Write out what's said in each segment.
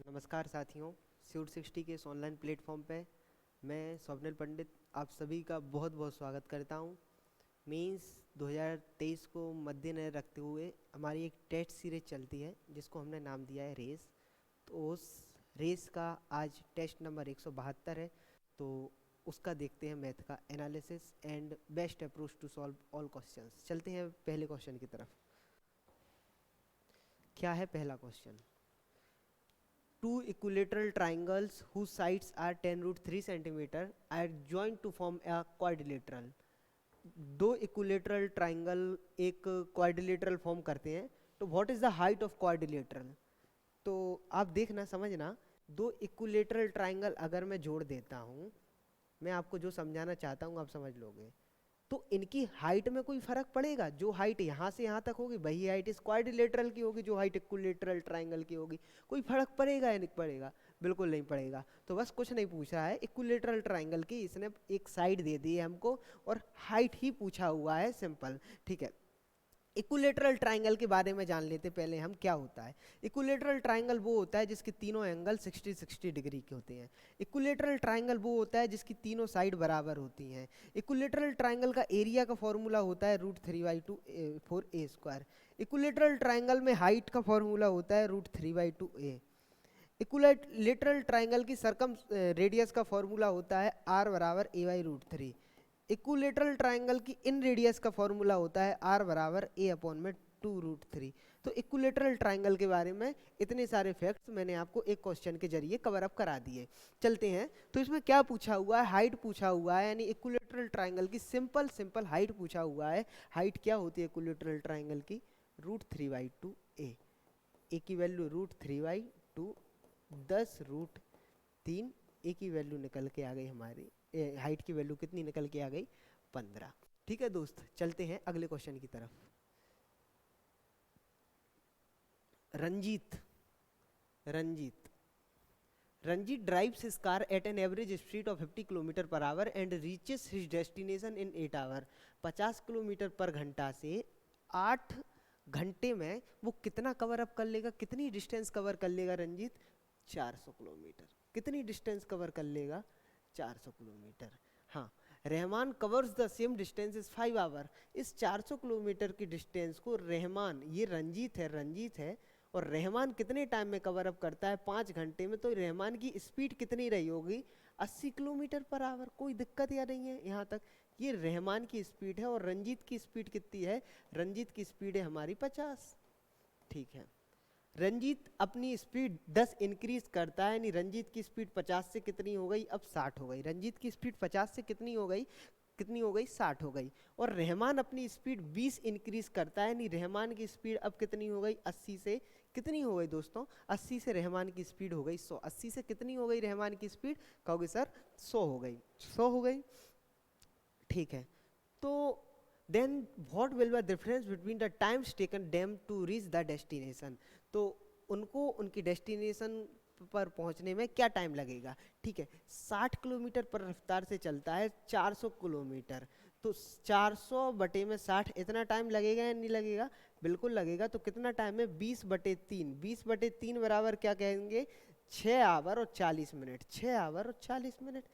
नमस्कार साथियों, स्यूट 60 के इस ऑनलाइन प्लेटफॉर्म पे मैं स्वप्निल पंडित आप सभी का बहुत बहुत स्वागत करता हूँ। मेंस 2023 को मद्देनजर रखते हुए हमारी एक टेस्ट सीरीज चलती है जिसको हमने नाम दिया है रेस। तो उस रेस का आज टेस्ट नंबर 172 है। तो उसका देखते हैं मैथ का analysis and best approach to solve all questions. चलते हैं पहले क्वेश्चन की तरफ। क्या है पहला question? Two equilateral triangles whose sides are 10√3 centimeter are joined to form a quadrilateral. दो इक्विलेटरल ट्राइंगल एक क्वाड्रिलेटरल फॉर्म करते हैं। तो what is the height of quadrilateral? तो आप देखना समझना, दो इक्विलेटरल ट्राइंगल अगर मैं जोड़ देता हूँ, मैं आपको जो समझाना चाहता हूँ आप समझ लोगे, तो इनकी हाइट में कोई फर्क पड़ेगा? जो हाइट यहाँ से यहाँ तक होगी वही हाइट इस क्वाड्रिलेटरल की होगी, जो हाइट इक्विलेटरल ट्राइंगल की होगी। कोई फर्क पड़ेगा या नहीं पड़ेगा? बिल्कुल नहीं पड़ेगा। तो बस कुछ नहीं पूछ रहा है, इक्विलेटरल ट्राइंगल की इसने एक साइड दे दी है हमको और हाइट ही पूछा हुआ है, सिंपल। ठीक है, इक्विलेटरल ट्राइंगल के बारे में जान लेते पहले हम। क्या होता है इक्विलेटरल ट्राइंगल? वो होता है जिसके तीनों एंगल 60-60 डिग्री के होते हैं। इक्विलेटरल ट्राइंगल वो होता है जिसकी तीनों साइड बराबर होती हैं। इक्विलेटरल ट्राइंगल का एरिया का फॉर्मूला होता है √3/2 4a²। इक्विलेटरल ट्राइंगल में हाइट का फॉर्मूला होता है √3/2a। इक्विलेटरल ट्राइंगल की सर्कम रेडियस का फॉर्मूला होता है r बराबर a/√3। इक्विलेटरल ट्राइंगल की इन रेडियस का फॉर्मूला होता है r बराबर a/2√3। तो इक्विलेटरल ट्राइंगल के बारे में इतने सारे फैक्ट्स मैंने आपको एक क्वेश्चन के जरिए कवर अप करा दिए। चलते हैं, तो इसमें क्या पूछा हुआ है? हाइट पूछा हुआ है, यानी इक्विलेटरल ट्राइंगल की सिंपल हाइट पूछा हुआ है। हाइट क्या होती है इक्विलेटरल ट्राइंगल की? √3/2a। ए की वैल्यू √3/2, 10√3। ए की वैल्यू निकल के आ गई हमारी, हाइट की वैल्यू कितनी निकल के आ गई? 15। ठीक है दोस्त, चलते हैं अगले क्वेश्चन की तरफ। Ranjit drives his car at an average speed of 50 km/h and reaches his destination in 8 hours। 50 kilometre पर घंटा से 8 घंटे में वो कितना कवर अप कर लेगा? कितनी डिस्टेंस कवर कर लेगा रंजीत? 400 किलोमीटर। कितनी डिस्टेंस कवर कर लेगा? 400 किलोमीटर। हाँ, Rahman covers the same distance is 5 hour. इस 400 किलोमीटर की डिस्टेंस को रहमान, ये रंजीत है और रहमान कितने टाइम में कवर अप करता है? 5 घंटे में। तो रहमान की स्पीड कितनी रही होगी? 80 किलोमीटर पर आवर। कोई दिक्कत या नहीं है यहाँ तक? ये रहमान की स्पीड है और रंजीत की स्पीड कितनी है? रंजीत की स्पीड है हमारी 50। ठीक है, रंजीत अपनी स्पीड 10 इंक्रीज करता है, यानी रंजीत की स्पीड 50 से कितनी हो गई? अब 60 हो गई। रंजीत की स्पीड 50 से कितनी हो गई? 60 हो गई। और रहमान अपनी स्पीड 20 इंक्रीज करता है, यानी रहमान की स्पीड अब कितनी हो गई? 80 से कितनी हो गई दोस्तों? 80 से रहमान की स्पीड हो गई 100। 80 से कितनी हो गई रहमान की स्पीड? कहोगे सर 100 हो गई। 100 हो गई। ठीक है, तो then what will be the difference between the times taken them to reach the destination? तो उनको उनकी डेस्टिनेशन पर पहुंचने में क्या टाइम लगेगा? ठीक है, 60 किलोमीटर पर रफ्तार से चलता है 400 किलोमीटर। तो 400 बटे में 60, इतना टाइम लगेगा या नहीं लगेगा? बिल्कुल लगेगा। तो कितना टाइम है? 20/3। 20/3 बराबर क्या कहेंगे? 6 आवर और 40 मिनट। 6 आवर और 40 मिनट।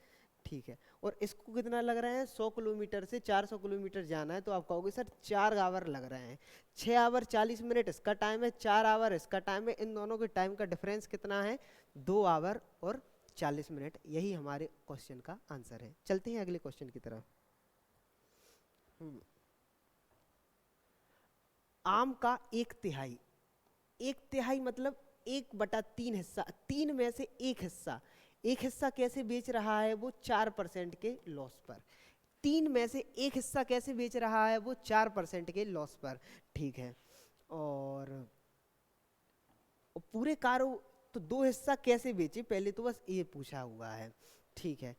ठीक है, और इसको कितना लग रहा है? 100 किलोमीटर से 400 किलोमीटर जाना है, तो आप कहोगे सर 4 आवर लग रहे हैं। 6 आवर 40 मिनट इसका टाइम है, 4 आवर इसका टाइम है। इन दोनों के टाइम का डिफरेंस कितना है? 2 आवर और 40 मिनट। यही हमारे क्वेश्चन का आंसर है। चलते हैं अगले क्वेश्चन की तरफ। आम का 1/3, 1/3 मतलब 1/3 हिस्सा, 3 में से 1 हिस्सा। एक हिस्सा कैसे बेच रहा है? वो 4% के लॉस पर। 3 में से 1 हिस्सा कैसे बेच रहा है? वो 4% के लॉस पर। ठीक है, और पूरे कारो तो 2 हिस्सा कैसे बेचे? पहले तो बस ये पूछा हुआ है। ठीक है,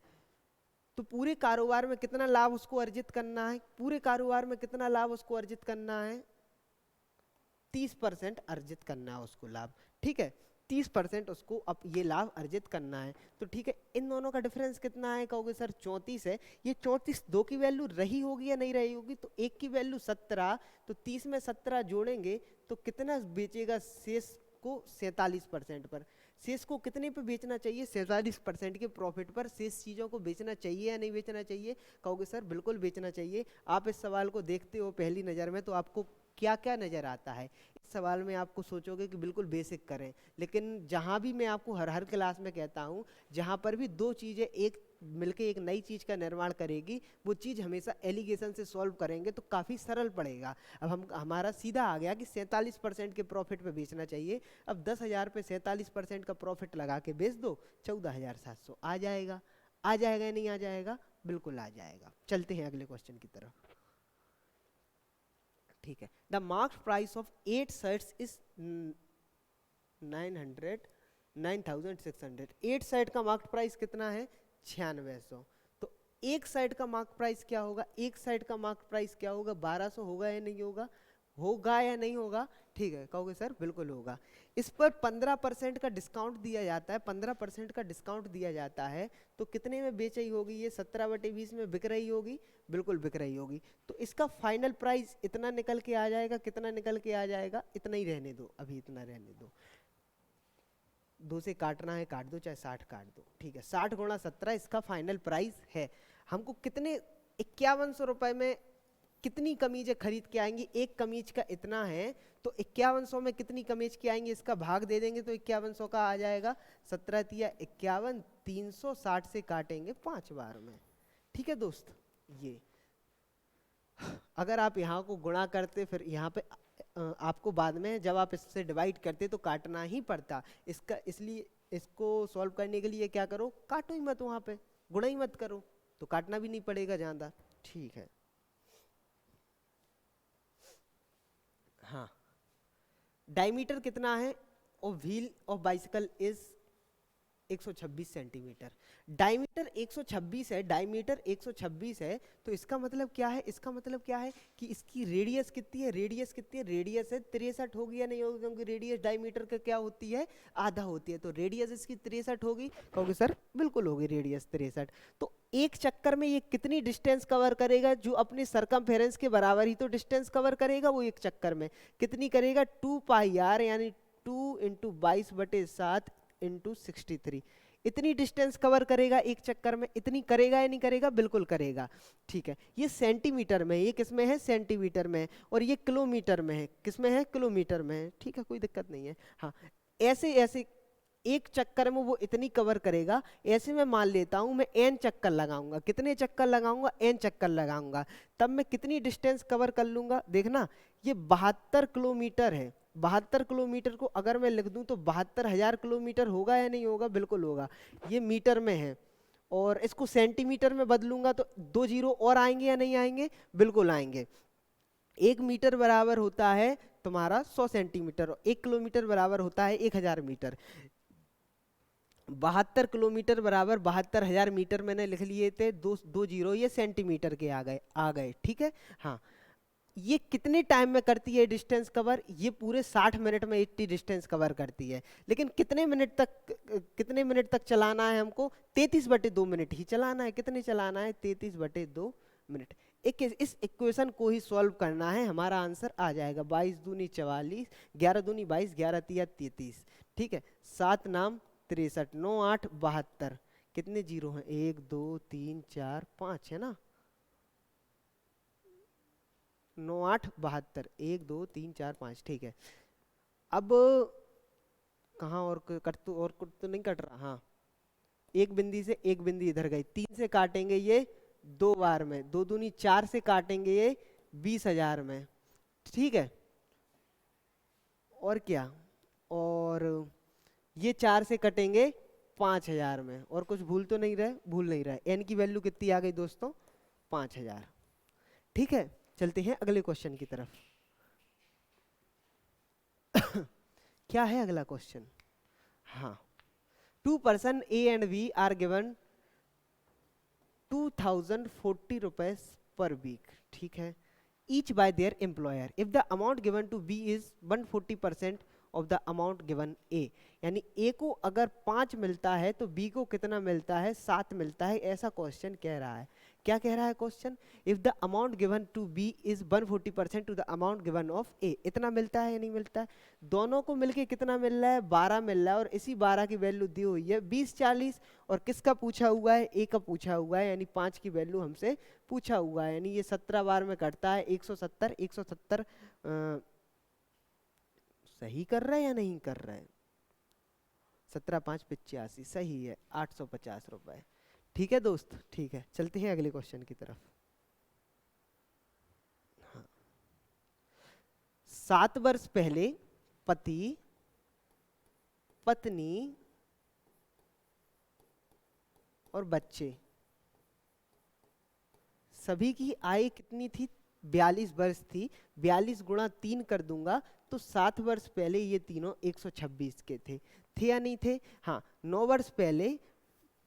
तो पूरे कारोबार में कितना लाभ उसको अर्जित करना है? पूरे कारोबार में कितना लाभ उसको अर्जित करना है? 30% अर्जित करना है उसको लाभ। ठीक है, 30% उसको अब ये लाभ अर्जित करना है। तो ठीक है, इन दोनों का डिफरेंस कितना है? कहोगे सर 34 है। ये 34 दो की वैल्यू रही होगी या नहीं रही होगी? तो एक की वैल्यू 17, तो 30 में 17 जोड़ेंगे तो कितना बेचेगा शेष को? 47% पर। शेष को कितने पे बेचना चाहिए? 47% के प्रॉफिट पर शेष चीज़ों को बेचना चाहिए या नहीं बेचना चाहिए? कहोगे सर बिल्कुल बेचना चाहिए। आप इस सवाल को देखते हो पहली नज़र में तो आपको क्या क्या नज़र आता है? इस सवाल में आपको सोचोगे कि बिल्कुल बेसिक करें, लेकिन जहाँ भी मैं आपको हर क्लास में कहता हूँ, जहाँ पर भी दो चीज़ें एक मिलके एक नई चीज़ का निर्माण करेगी, वो चीज़ हमेशा एलिगेशन से सॉल्व करेंगे तो काफ़ी सरल पड़ेगा। अब हमारा सीधा आ गया कि 47% के प्रॉफिट पे बेचना चाहिए। अब 10,000 पे 47% का प्रॉफिट लगा के बेच दो, 14,700 आ जाएगा। आ जाएगा या नहीं आ जाएगा? बिल्कुल आ जाएगा। चलते हैं अगले क्वेश्चन की तरफ। ठीक है, the marks price of 8 shirts is 9,600। 8 shirt का मार्केट प्राइस कितना है? 9600। तो एक साइड का मार्क प्राइस क्या होगा? एक साइड का मार्क प्राइस क्या होगा? 1200 होगा या नहीं होगा? होगा या नहीं होगा? ठीक है, कहोगे सर बिल्कुल होगा। इस पर 15% का डिस्काउंट दिया जाता है। 15% का डिस्काउंट दिया जाता है तो कितने में बेच रही होगी ये? 17/20 में बिक रही होगी? बिल्कुल बिक रही होगी। तो इसका फाइनल प्राइस इतना निकल के आ जाएगा। कितना निकल के आ जाएगा? इतना ही रहने दो, अभी इतना रहने दो। 2 से काटना है काट दो, चाहे 60 काट दो। ठीक है, 60 गुणा 17 इसका फाइनल प्राइस है। हमको कितने 5100 रुपए में कितनी कमीजें खरीद के आएंगी? एक कमीज का इतना है तो 5100 में कितनी कमीज की आएंगी? इसका भाग दे देंगे तो 5100 का आ जाएगा। 17 तिया 51, 360 से काटेंगे 5 बार में। ठीक है दोस्त, ये अगर आप यहाँ को गुणा करते फिर यहाँ पे आपको बाद में जब आप इससे डिवाइड करते तो काटना ही पड़ता इसका, इसलिए इसको सॉल्व करने के लिए क्या करो, काटो ही मत, वहाँ पे गुणा ही मत करो तो काटना भी नहीं पड़ेगा ज़्यादा। ठीक है, हाँ, डायमीटर कितना है of wheel of bicycle is 126 centimetre. Diameter 126 है, डायमीटर 126 है तो इसका मतलब क्या है? इसका मतलब क्या है कि इसकी रेडियस कितनी है? रेडियस कितनी है? रेडियस है 63 होगी या नहीं होगी? क्योंकि रेडियस डायमीटर का क्या होती है? आधा होती है। तो रेडियस इसकी 63 होगी। कहोगे सर बिल्कुल होगी रेडियस 63। तो एक चक्कर में ये कितनी डिस्टेंस कवर करेगा? जो अपने सरकमफेरेंस के बराबर ही तो डिस्टेंस कवर करेगा वो एक चक्कर में। कितनी करेगा? 2πr यानी 2 × 22/7 × 63। इतनी डिस्टेंस कवर करेगा एक चक्कर में। इतनी करेगा या नहीं करेगा? बिल्कुल करेगा। ठीक है, ये सेंटीमीटर में है, ये किस में है? सेंटीमीटर में है। और ये किलोमीटर में है, किस में है? किलोमीटर में है। ठीक है, कोई दिक्कत नहीं है। हाँ, ऐसे ऐसे एक चक्कर में वो इतनी कवर करेगा। ऐसे मैं मान लेता हूं मैं n चक्कर लगाऊंगा। कितने चक्कर लगाऊंगा? n चक्कर लगाऊंगा। तब मैं कितनी डिस्टेंस कवर कर लूंगा? देखना, ये 72 किलोमीटर है। 72 किलोमीटर को अगर मैं लिख दूं तो 72,000 किलोमीटर होगा या नहीं होगा? बिल्कुल होगा। ये मीटर में है और इसको सेंटीमीटर में बदलूंगा तो 2 जीरो और आएंगे या नहीं आएंगे? बिल्कुल आएंगे। 1 मीटर बराबर होता है तुम्हारा 100 सेंटीमीटर और 1 किलोमीटर बराबर होता है 1000 मीटर। 72 किलोमीटर बराबर 72,000 मीटर मैंने लिख लिए थे। दो जीरो ये सेंटीमीटर के आ गए। ठीक है, हाँ, ये कितने टाइम में करती है डिस्टेंस कवर? ये पूरे 60 मिनट में इतनी डिस्टेंस कवर करती है। लेकिन कितने मिनट तक चलाना है हमको? 33/2 मिनट ही चलाना है। कितने चलाना है? 33/2 मिनट। इस इक्वेशन को ही सॉल्व करना है, हमारा आंसर आ जाएगा 22 दूनी 44, 11 दूनी 22, 11 तिया 33। ठीक है, 7 नाम 63, 9 8 72। कितने जीरो हैं? 1 2 3 4 5 है ना। 9 8 72, 1 2 3 4 5। ठीक है, अब कहाँ और कट तो और कुछ तो नहीं कट रहा। हाँ, एक बिंदी से एक बिंदी इधर गई। 3 से काटेंगे ये 2 बार में। 2 दूनी 4 से काटेंगे ये 20,000 में। ठीक है, और क्या? और ये 4 से कटेंगे 5,000 में। और कुछ भूल तो नहीं रहे? भूल नहीं रहे। एन की वैल्यू कितनी आ गई दोस्तों? 5,000। ठीक है, चलते हैं अगले क्वेश्चन की तरफ। क्या है अगला क्वेश्चन? हाँ, 2 person A and B are given 2040 रुपए पर वीक। ठीक है, each by their employer if the amount given to B is 140% of the amount given A। यानी A को अगर 5 मिलता है तो B को कितना मिलता है? 7 मिलता है। ऐसा क्वेश्चन कह रहा है। क्या कह रहा है question, if the amount given to B is 140% to the amount given of A, इतना मिलता है या नहीं मिलता है, दोनों को मिलके कितना मिल रहा है, 12 मिल रहा है, और इसी 12 की वैल्यू दी हुई है 20 40, और किसका पूछा हुआ है, ए का पूछा हुआ है, यानी 5 की वैल्यू हमसे पूछा हुआ है, यानी ये 17 बार में कटता है 170 170। सही कर रहा है या नहीं कर रहा है, 17 5 85 सही है, 850 रुपए। ठीक है दोस्त, ठीक है, चलते हैं अगले क्वेश्चन की तरफ। हाँ। 7 वर्ष पहले पति पत्नी और बच्चे सभी की आय कितनी थी, 42 वर्ष थी, 42 गुणा 3 कर दूंगा तो 7 वर्ष पहले ये तीनों 126 के थे या नहीं थे। हाँ, 9 वर्ष पहले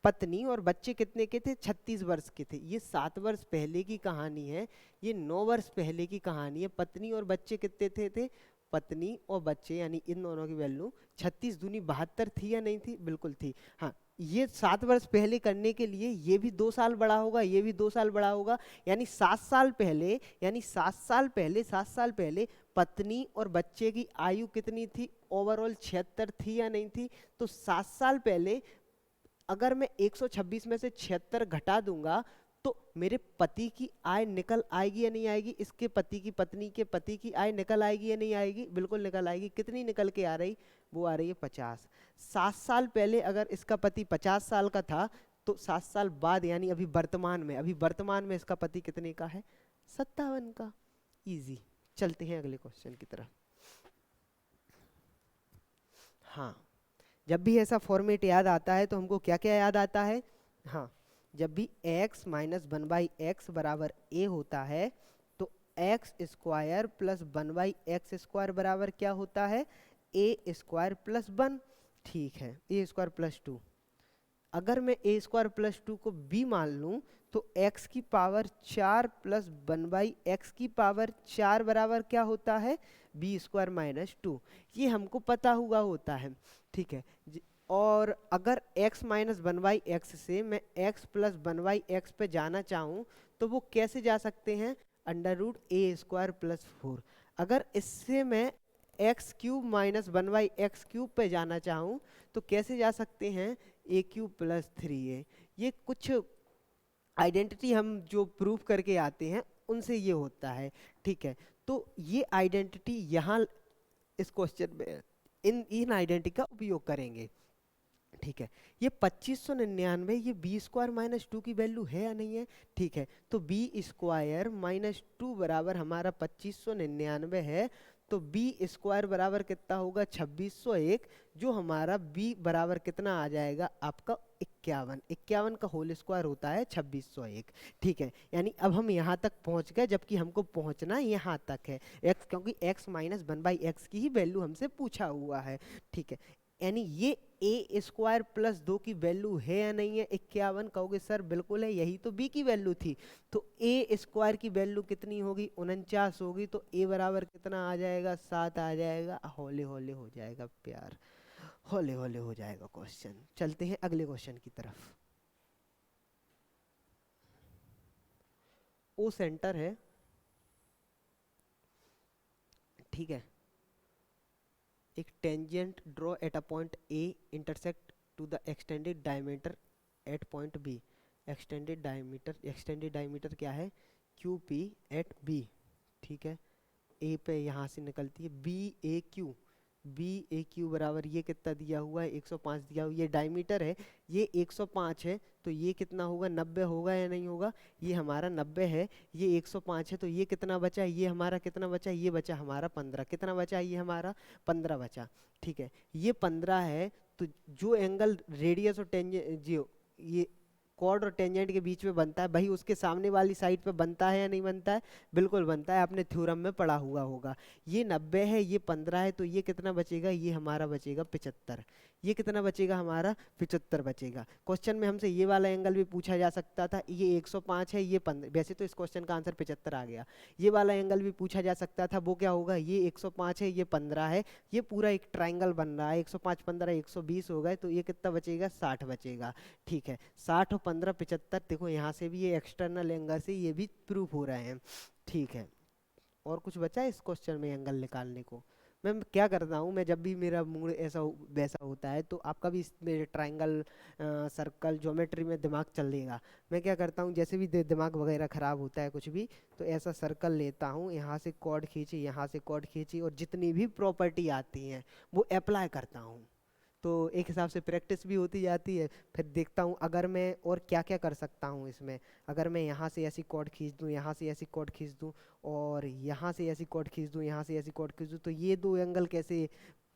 पत्नी और बच्चे कितने के थे, 36 वर्ष के थे। ये 7 वर्ष पहले की कहानी है, ये 9 वर्ष पहले की कहानी है। पत्नी और बच्चे कितने थे पत्नी और बच्चे यानी इन दोनों की वैल्यू 36 दूनी 72 थी या नहीं थी, बिल्कुल थी। हाँ, ये 7 वर्ष पहले करने के लिए ये भी 2 साल बड़ा होगा, ये भी 2 साल बड़ा होगा, यानी 7 साल पहले, यानी 7 साल पहले पत्नी और बच्चे की आयु कितनी थी, ओवरऑल 76 थी या नहीं थी। तो 7 साल पहले अगर मैं 126 में से 76 घटा दूंगा तो मेरे पति की आय निकल आएगी या नहीं आएगी, इसके पति की पत्नी के पति की आय निकल आएगी या नहीं आएगी, बिल्कुल निकल आएगी। कितनी निकल के आ रही, वो आ रही है 50। 7 साल पहले अगर इसका पति 50 साल का था तो 7 साल बाद यानी अभी वर्तमान में इसका पति कितने का है, 57 का। इजी। चलते हैं अगले क्वेश्चन की तरफ। हाँ, जब भी ऐसा फॉर्मेट याद आता है तो हमको क्या क्या याद आता है, हाँ, जब भी x माइनस 1/x बराबर a होता है तो x स्क्वायर प्लस 1/x² बराबर क्या होता है, a स्क्वायर प्लस 1। ठीक है, a स्क्वायर प्लस 2। अगर मैं a स्क्वायर प्लस 2 को b मान लूं तो x की पावर 4 प्लस 1/x की पावर 4 बराबर क्या होता है, b स्क्वायर माइनस 2। ये हमको पता हुआ होता है, ठीक है। और अगर x माइनस 1/x से मैं x प्लस 1/x पे जाना चाहूँ तो वो कैसे जा सकते हैं, √a² प्लस 4। अगर इससे मैं x³ माइनस 1/x³ पे जाना चाहूँ तो कैसे जा सकते हैं, a³ प्लस 3a। ये कुछ आइडेंटिटी हम जो प्रूव करके आते हैं उनसे ये होता है, ठीक है। तो ये आइडेंटिटी यहाँ इस क्वेश्चन में इन आइडेंटिटी का उपयोग करेंगे, ठीक है। ये 2599 ये b स्क्वायर माइनस 2 की वैल्यू है या नहीं है, ठीक है। तो b स्क्वायर माइनस 2 बराबर हमारा 2599 है, तो b स्क्वायर बराबर कितना होगा, 2601, जो हमारा b बराबर कितना आ जाएगा आपका 51। 51 का होल स्क्वायर होता है 2601, ठीक है। यानी अब हम यहाँ तक पहुँच गए, जबकि हमको पहुँचना यहाँ तक है x, क्योंकि x माइनस 1/x की ही वैल्यू हमसे पूछा हुआ है, ठीक है। यानी ये a स्क्वायर प्लस 2 की वैल्यू है या नहीं है, 51। कहोगे सर बिल्कुल है, यही तो b की वैल्यू थी। तो a स्क्वायर की वैल्यू कितनी होगी, 49 होगी, तो a बराबर कितना आ जाएगा, 7 आ जाएगा। होले होले हो जाएगा प्यार, होले होले हो जाएगा क्वेश्चन। चलते हैं अगले क्वेश्चन की तरफ। ओ सेंटर है, ठीक है। एक tangent draw at a point A intersect to the extended diameter at point B। Extended diameter क्या है, QP एट B, ठीक है। A पे यहाँ से निकलती है BAQ बराबर ये कितना दिया हुआ है, 105 दिया हुआ। ये डायमीटर है, ये 105 है, तो ये कितना होगा, 90 होगा या नहीं होगा। ये हमारा 90 है, ये 105 है, तो ये कितना बचा, ये हमारा कितना बचा, ये बचा हमारा 15। कितना बचा, ये हमारा 15 बचा, ठीक है। ये 15 है, तो जो एंगल रेडियस और टेंजेंट जो ये कॉर्ड और टेंजेंट के बीच में बनता है, भाई उसके सामने वाली साइड पे बनता है या नहीं बनता है, बिल्कुल बनता है, आपने थ्योरम में पढ़ा हुआ होगा। ये 90 है, ये 15 है, तो ये कितना बचेगा, ये हमारा बचेगा 75। ये कितना बचेगा हमारा 75 बचेगा। क्वेश्चन में हमसे ये वाला एंगल भी पूछा जा सकता था, ये 105 है, ये 15, वैसे तो इस क्वेश्चन का आंसर 75 आ गया। ये वाला एंगल भी पूछा जा सकता था, वो क्या होगा, ये 105 है, ये 15 है, ये पूरा एक ट्राइंगल बन रहा है, 105 15 120 हो गए, तो ये कितना बचेगा 60 बचेगा। ठीक है, 60 और 15 75, देखो यहाँ से भी ये एक्सटर्नल एंगल से ये भी प्रूफ हो रहे हैं। ठीक है, और कुछ बचा है इस क्वेश्चन में एंगल निकालने को। मैं क्या करता हूँ, मैं जब भी मेरा मूड ऐसा वैसा होता है, तो आपका भी इसमें ट्रायंगल सर्कल ज्योमेट्री में दिमाग चलेगा। मैं क्या करता हूँ, जैसे भी दिमाग वगैरह ख़राब होता है कुछ भी, तो ऐसा सर्कल लेता हूँ, यहाँ से कॉर्ड खींची, यहाँ से कॉर्ड खींची, और जितनी भी प्रॉपर्टी आती हैं वो अप्लाई करता हूँ। तो एक हिसाब से प्रैक्टिस भी होती जाती है। फिर देखता हूँ अगर मैं और क्या क्या कर सकता हूँ इसमें। अगर मैं यहाँ से ऐसी कॉर्ड खींच दूँ, यहाँ से ऐसी कॉर्ड खींच दूँ, और यहाँ से ऐसी कॉर्ड खींच दूँ, यहाँ से ऐसी कॉर्ड खींच दूँ, तो ये दो एंगल कैसे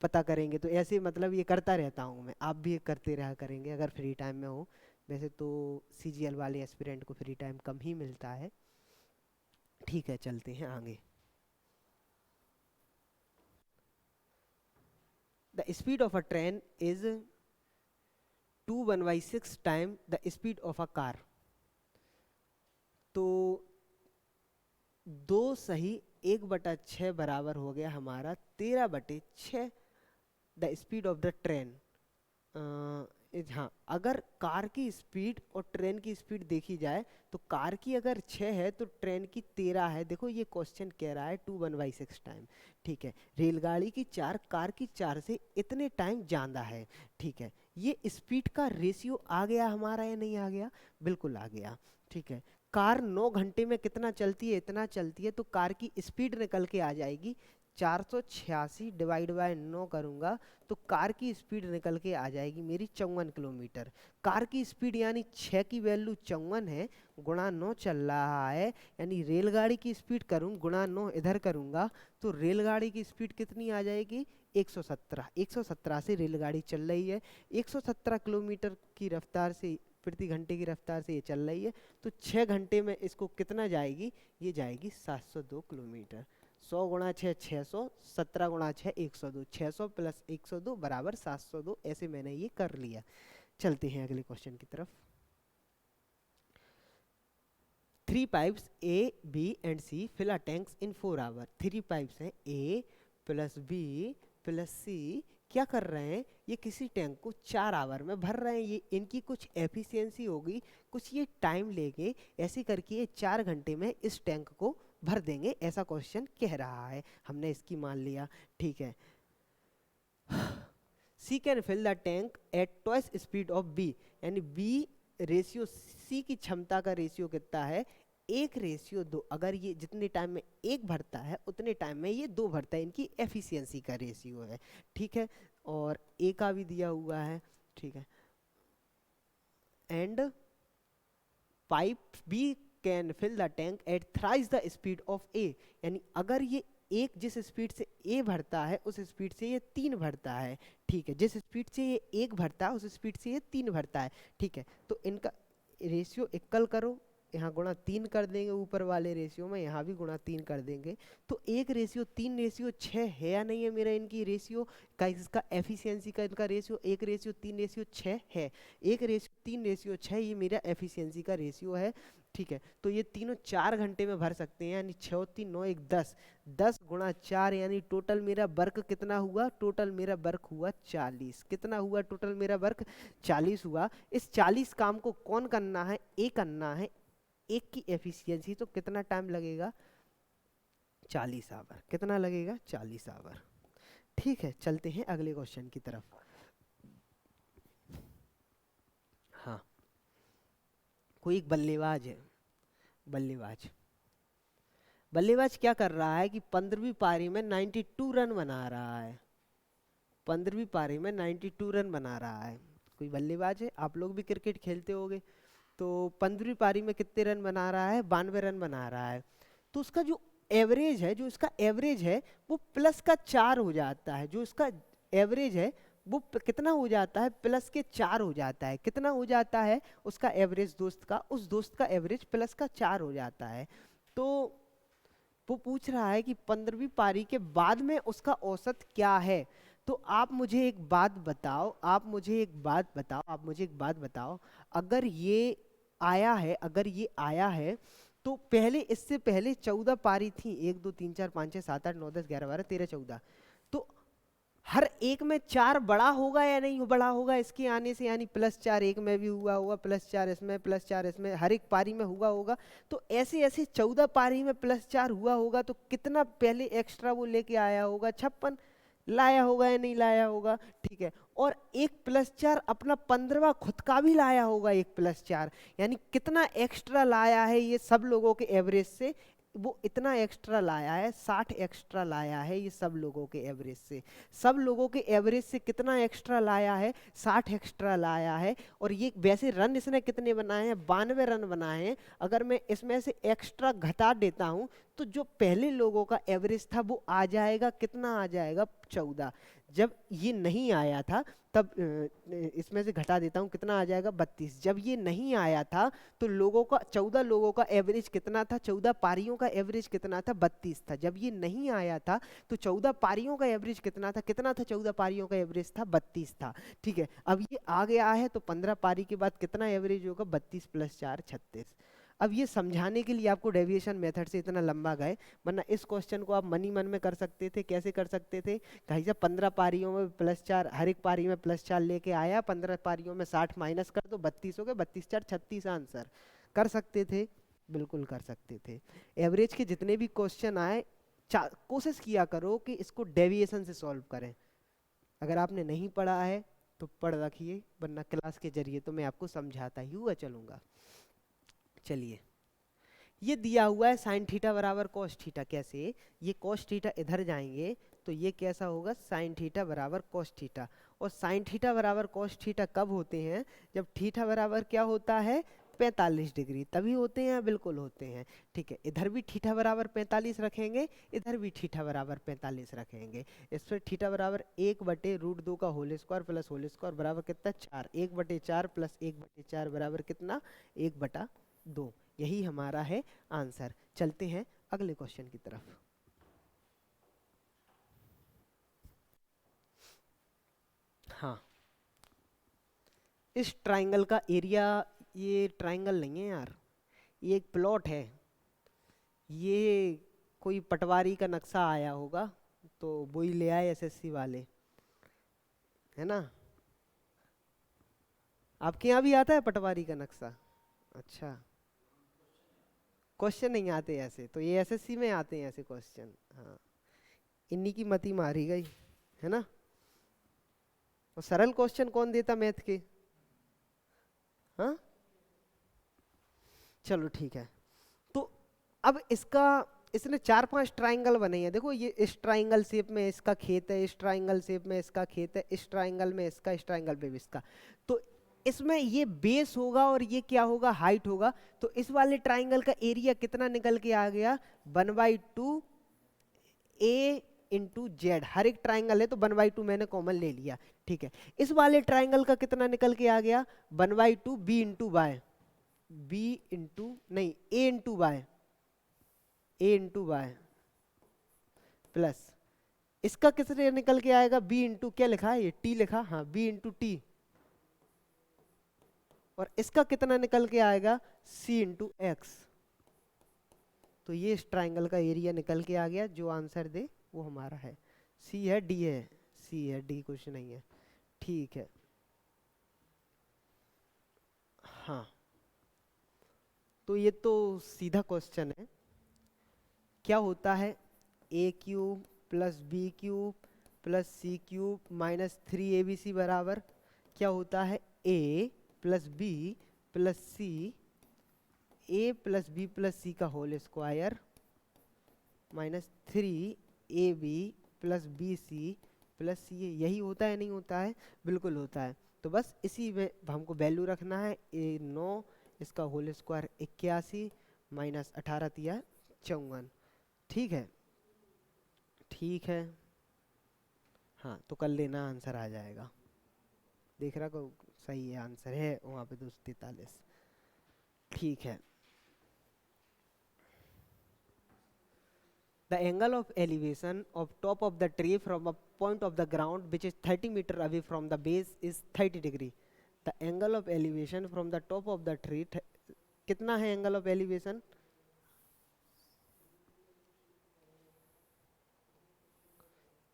पता करेंगे। तो ऐसे मतलब ये करता रहता हूँ मैं, आप भी करते रहा करेंगे अगर फ्री टाइम में हो। वैसे तो सीजीएल वाले एस्पिरेंट को फ्री टाइम कम ही मिलता है। ठीक है, चलते हैं आगे। The speed of a train is 2/6 time the speed of a car. तो 2 सही 1/6 बराबर हो गया हमारा 13/6 the speed of the train. हाँ, अगर कार की स्पीड और ट्रेन की स्पीड देखी जाए, तो कार की अगर 6 है तो ट्रेन की 13 है। देखो ये क्वेश्चन कह रहा है 2/6 टाइम। ठीक है, रेलगाड़ी की 4 कार की 4 से इतने टाइम ज़्यादा है। ठीक है, ये स्पीड का रेशियो आ गया हमारा या नहीं आ गया, बिल्कुल आ गया। ठीक है, कार 9 घंटे में कितना चलती है, इतना चलती है, तो कार की स्पीड निकल के आ जाएगी 486 डिवाइड बाय 9 करूंगा, तो कार की स्पीड निकल के आ जाएगी मेरी 54 किलोमीटर। कार की स्पीड यानी 6 की वैल्यू 54 है, गुणा 9 चल रहा है, यानी रेलगाड़ी की स्पीड करूं गुणा 9 इधर करूंगा, तो रेलगाड़ी की स्पीड कितनी आ जाएगी 117। 117 से रेलगाड़ी चल रही है, 117 किलोमीटर की रफ्तार से प्रति घंटे की रफ्तार से ये चल रही है, तो 6 घंटे में इसको कितना जाएगी, ये जाएगी 702 किलोमीटर। 100 गुणा 6 600, 17 गुणा 6 102, 600 प्लस 102 बराबर 702। ऐसे मैंने ये कर लिया। चलते हैं अगले क्वेश्चन की तरफ। 3 pipes A, B and C fill a tanks in 4 hour. 3 pipes हैं, A plus B plus C क्या कर रहे हैं, ये किसी टैंक को 4 आवर में भर रहे हैं। ये इनकी कुछ एफिशिएंसी होगी, कुछ ये टाइम लेंगे, ऐसे करके ये 4 घंटे में इस टैंक को भर देंगे, ऐसा क्वेश्चन कह रहा है। हमने इसकी मान लिया। ठीक है, C can fill the tank at twice speed of B, यानी B रेशियो C की क्षमता का रेशियो कितना है 1:2। अगर ये जितने टाइम में 1 भरता है उतने टाइम में ये 2 भरता है, इनकी एफिशिएंसी का रेशियो है। ठीक है, और A का भी दिया हुआ है। ठीक है, and pipe B can fill the tank at thrice the speed of A, यानी अगर ये एक जिस स्पीड से A भरता है उस स्पीड से ये 3 भरता है। ठीक है, जिस स्पीड से ये 1 भरता है उस स्पीड से ये 3 भरता है। ठीक है, तो इनका रेशियो इक्वल करो, यहाँ गुणा 3 कर देंगे, ऊपर वाले रेशियो में यहाँ भी गुणा 3 कर देंगे, तो 1:3:6 है या नहीं है मेरा इनकी रेशियो का, इसका एफिशिएंसी का इनका रेशियो 1:3:6 है। 1:3:6 ये मेरा एफिशिएंसी का रेशियो है। ठीक है, तो ये तीनों 4 घंटे में भर सकते हैं, यानी 6 3 9 1 10, 10 गुणा 4, यानी टोटल मेरा वर्क कितना हुआ, टोटल मेरा वर्क हुआ 40। कितना हुआ टोटल मेरा वर्क, 40 हुआ। इस 40 काम को कौन करना है, ए करना है। एक की एफिशिएंसी, तो कितना टाइम लगेगा 40 आवर। कितना लगेगा 40 आवर। ठीक है, चलते हैं अगले क्वेश्चन की तरफ। हाँ, कोई एक बल्लेबाज है, बल्लेबाज क्या कर रहा है कि 15वीं पारी में 92 रन बना रहा है। 15वीं पारी में 92 रन बना रहा है। कोई बल्लेबाज है, आप लोग भी क्रिकेट खेलते होगे, तो 15वीं पारी में कितने रन बना रहा है, 92 रन बना रहा है। तो उसका जो एवरेज है, जो इसका एवरेज है वो प्लस का 4 हो जाता है। जो इसका एवरेज है वो कितना हो जाता है, प्लस के 4 हो जाता है। कितना हो जाता है उसका एवरेज दोस्त का, उस दोस्त का एवरेज प्लस का 4 हो जाता है। तो वो पूछ रहा है कि 15वीं पारी के बाद में उसका औसत क्या है। तो आप मुझे एक बात बताओ, अगर ये आया है, तो पहले, इससे पहले 14 पारी थी, 1 2 3 4 5 6 7 8 9 10 11 12 13 14, तो हर एक में 4 बड़ा होगा या नहीं बड़ा होगा इसके आने से, यानी +4 एक में भी हुआ होगा, +4 इसमें, +4 इसमें, हर एक पारी में हुआ होगा। तो ऐसे ऐसे 14 पारी में +4 हुआ होगा, तो कितना पहले एक्स्ट्रा वो लेके आया होगा, 56 लाया होगा या नहीं लाया होगा, ठीक है। और एक +4 अपना 15वां खुद का भी लाया होगा, एक +4, यानी कितना एक्स्ट्रा लाया है ये सब लोगों के एवरेज से, वो इतना एक्स्ट्रा लाया है, 60 एक्स्ट्रा लाया है ये सब लोगों के एवरेज से। सब लोगों के एवरेज से कितना एक्स्ट्रा लाया है, 60 एक्स्ट्रा लाया है। और ये वैसे रन इसने कितने बनाए हैं, 92 रन बनाए हैं। अगर मैं इसमें से एक्स्ट्रा घटा देता हूं तो जो पहले लोगों का एवरेज था वो आ जाएगा, कितना आ जाएगा, 14। जब ये नहीं आया था तब इसमें से घटा देता हूँ, कितना आ जाएगा, 32। जब ये नहीं आया था तो लोगों का, 14 लोगों का एवरेज कितना था, 14 पारियों का एवरेज कितना था, 32 था। जब ये नहीं आया था तो 14 पारियों का एवरेज कितना था, 14 पारियों का एवरेज था, 32 था, ठीक है। अब ये आ गया है तो 15 पारी के बाद कितना एवरेज होगा, 32 + 4 36। अब ये समझाने के लिए आपको डेविएशन मेथड से इतना लंबा गए, वरना इस क्वेश्चन को आप मन ही मन में कर सकते थे। कैसे कर सकते थे, कहीं से 15 पारियों में +4, हर एक पारी में +4 लेके आया, 15 पारियों में 60 माइनस कर दो, 32 हो गए, 32 4 36 आंसर। कर सकते थे, बिल्कुल कर सकते थे। एवरेज के जितने भी क्वेश्चन आए, कोशिश किया करो कि इसको डेविएशन से सॉल्व करें। अगर आपने नहीं पढ़ा है तो पढ़ रखिए, वरना क्लास के जरिए तो मैं आपको समझाता ही हुआ चलूंगा। चलिए, ये दिया हुआ है sin थीटा बराबर cos थीटा। कैसे, ये cos थीटा इधर जाएंगे तो ये कैसा होगा, sin थीटा बराबर cos थीटा। और sin थीटा बराबर cos थीटा कब होते हैं, जब थीटा बराबर क्या होता है, 45 डिग्री, तभी होते हैं, बिल्कुल होते हैं, ठीक है। इधर भी थीटा बराबर 45 रखेंगे, इधर भी थीटा बराबर 45 रखेंगे। इस पर थीटा बराबर 1/√2 का whole square plus whole square बराबर कितना, 4। 1/4 प्लस 1/4 बराबर कितना, 1/2। यही हमारा है आंसर। चलते हैं अगले क्वेश्चन की तरफ। हाँ, इस ट्राइंगल का एरिया, ये ट्राइंगल नहीं है यार, ये एक प्लॉट है। ये कोई पटवारी का नक्शा आया होगा तो वही ले आए एसएससी वाले, है ना। आपके यहाँ भी आता है पटवारी का नक्शा, अच्छा। क्वेश्चन नहीं आते ऐसे, तो ये एसएससी में आते हैं ऐसे क्वेश्चन, हाँ। इन्हीं की मती मारी गई, है ना। और सरल क्वेश्चन कौन देता मैथ के, हाँ। चलो ठीक है, तो अब इसका, इसने 4 5 ट्राइंगल बने हैं। देखो, ये इस ट्राइंगल शेप में इसका खेत है, इस ट्राइंगल शेप में इसका खेत है, इस ट्राइंगल में इसका, इस ट्राइंगल में भी इसका। तो इसमें ये बेस होगा और ये क्या होगा, हाइट होगा। तो इस वाले ट्राइंगल का एरिया कितना निकल के आ गया, 1/2 ए इंटू जेड। हर एक ट्राइंगल है तो 1/2 मैंने कॉमन ले लिया, ठीक है। इस वाले ट्राइंगल का कितना निकल के आ गया, 1/2 B into Y, B into नहीं, A into Y, A into Y plus इसका कितने निकल के आएगा, बी इंटू क्या लिखा है, ये टी लिखा, हाँ, बी इंटू टी। और इसका कितना निकल के आएगा, सी इंटू एक्स। तो ये इस ट्राइंगल का एरिया निकल के आ गया। जो आंसर दे वो हमारा है, सी है, डी है, सी है, डी कुछ नहीं है, ठीक है। हाँ, तो ये तो सीधा क्वेश्चन है। क्या होता है, a³ plus b³ plus c³ minus 3abc बराबर क्या होता है, a plus b plus c, a plus b plus c का whole square minus 3ab plus bc plus c। यही होता है, नहीं होता है, बिल्कुल होता है। तो बस इसी में हमको वैल्यू रखना है, a 9, इसका होल स्क्वायर 81 माइनस 18 तिया 54, ठीक है, ठीक है। हाँ, तो कर लेना, आंसर आ जाएगा। देख रहा को सही है, आंसर है वहाँ पे 243, ठीक है। The angle of elevation of top of the tree from a point of the ground which is 30 metre away from the base is 30 degree. The angle of elevation from the top of the tree, कितना है angle of elevation?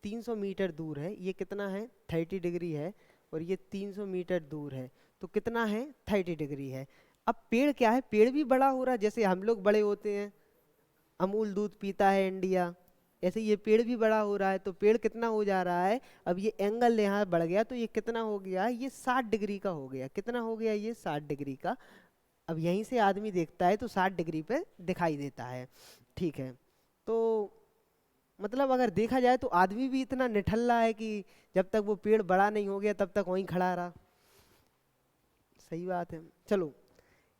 300 metre दूर है। ये कितना है? 30 degree है। और ये 300 मीटर दूर है, तो कितना है? 30 डिग्री है। अब पेड़ क्या है? पेड़ भी बड़ा हो रहा है, जैसे हम लोग बड़े होते हैं, अमूल दूध पीता है इंडिया, ऐसे ये पेड़ भी बड़ा हो रहा है। तो पेड़ कितना हो जा रहा है? अब ये एंगल यहाँ बढ़ गया, तो ये कितना हो गया? ये 60 डिग्री का हो गया। कितना हो गया? ये 60 डिग्री का। अब यहीं से आदमी देखता है तो 60 डिग्री पे दिखाई देता है। ठीक है, तो मतलब अगर देखा जाए तो आदमी भी इतना निठल्ला है कि जब तक वो पेड़ बड़ा नहीं हो गया तब तक वहीं खड़ा रहा। सही बात है। चलो,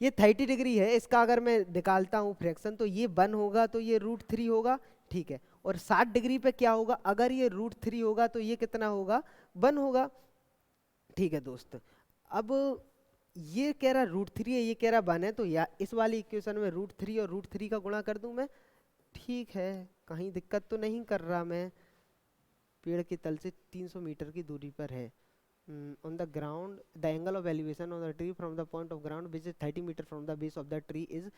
ये 30 डिग्री है, इसका अगर मैं निकालता हूँ फ्रैक्शन, तो ये 1 होगा, तो ये √3 होगा। ठीक है, और 60 डिग्री पे क्या होगा? अगर ये √3 होगा तो ये कितना होगा? 1 होगा। ठीक है दोस्त, अब ये कह रहा √3 है, ये कह रहा 1 है, तो या इस वाली इक्वेशन में √3 और √3 का गुणा कर दूं मैं। ठीक है, कहीं दिक्कत तो नहीं कर रहा मैं। पेड़ के तल से 300 मीटर की दूरी पर है। on the ground the angle of elevation on the tree from the point of ground which is 30 meter from the base of the tree is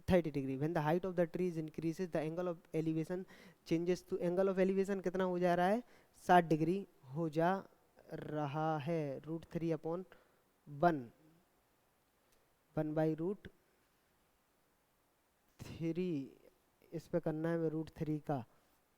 30 degree. When the height of the tree is increases the angle of elevation changes to angle of elevation कितना हो जा रहा है? 60 degree हो जा रहा है। √3 upon 1 1/√3 इस पे करना है मैं √3 का,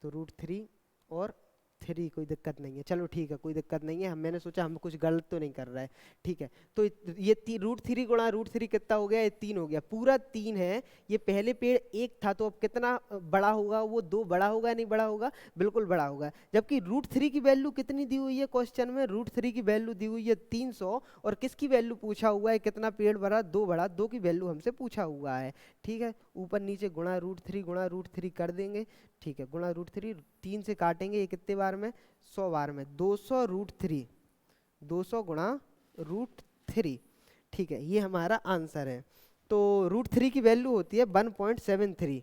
तो √3 और 3, कोई दिक्कत नहीं है। चलो ठीक है, कोई दिक्कत नहीं है। मैंने सोचा हम कुछ गलत तो नहीं कर रहा है। ठीक है, तो ये √3 गुणा √3 कितना हो गया? ये 3 हो गया, पूरा 3 है। ये पहले पेड़ 1 था, तो अब कितना बड़ा होगा? वो 2 बड़ा होगा, नहीं बड़ा होगा? बिल्कुल बड़ा होगा। जबकि √3 की वैल्यू कितनी दी हुई है क्वेश्चन में? √3 की वैल्यू दी हुई है 300, और किसकी वैल्यू पूछा हुआ है? कितना पेड़ बढ़ा? 2 बढ़ा, 2 की वैल्यू हमसे पूछा हुआ है। ठीक है, ऊपर नीचे गुणा √3 कर देंगे। ठीक है, गुणा √3, 3 से काटेंगे, ये कितने बार में? 100 बार में। 200 √3, 200 गुणा √3। ठीक है, ये हमारा आंसर है। तो √3 की वैल्यू होती है 1.73।